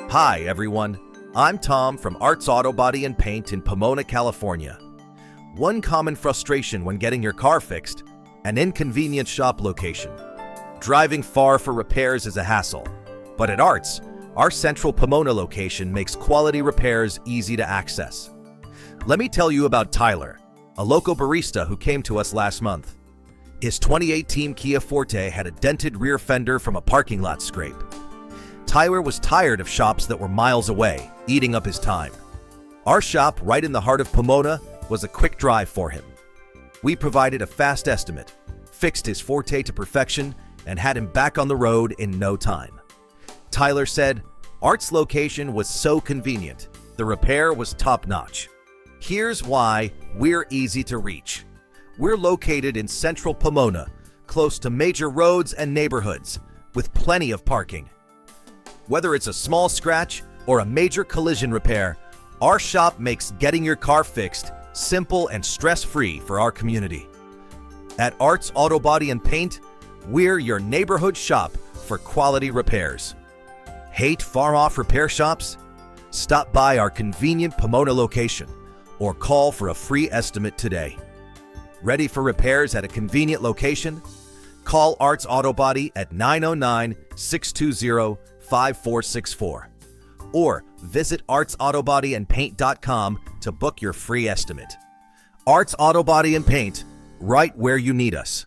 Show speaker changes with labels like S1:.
S1: Hi everyone, I'm Tom from Arts Auto Body and Paint in Pomona, California. One common frustration when getting your car fixed, an inconvenient shop location. Driving far for repairs is a hassle, but at Arts, our central Pomona location makes quality repairs easy to access. Let me tell you about Tyler, a local barista who came to us last month. His 2018 Kia Forte had a dented rear fender from a parking lot scrape. Tyler was tired of shops that were miles away, eating up his time. Our shop, right in the heart of Pomona, was a quick drive for him. We provided a fast estimate, fixed his Forte to perfection, and had him back on the road in no time. Tyler said, "Art's location was so convenient. The repair was top-notch. Here's why we're easy to reach. We're located in central Pomona, close to major roads and neighborhoods, with plenty of parking. Whether it's a small scratch or a major collision repair, our shop makes getting your car fixed simple and stress-free for our community. At Arts Auto Body and Paint, we're your neighborhood shop for quality repairs. Hate far-off repair shops? Stop by our convenient Pomona location or call for a free estimate today. Ready for repairs at a convenient location? Call Arts Auto Body at 909-620-5464 or visit artsautobodyandpaint.com to book your free estimate. Arts Auto Body and Paint, right where you need us.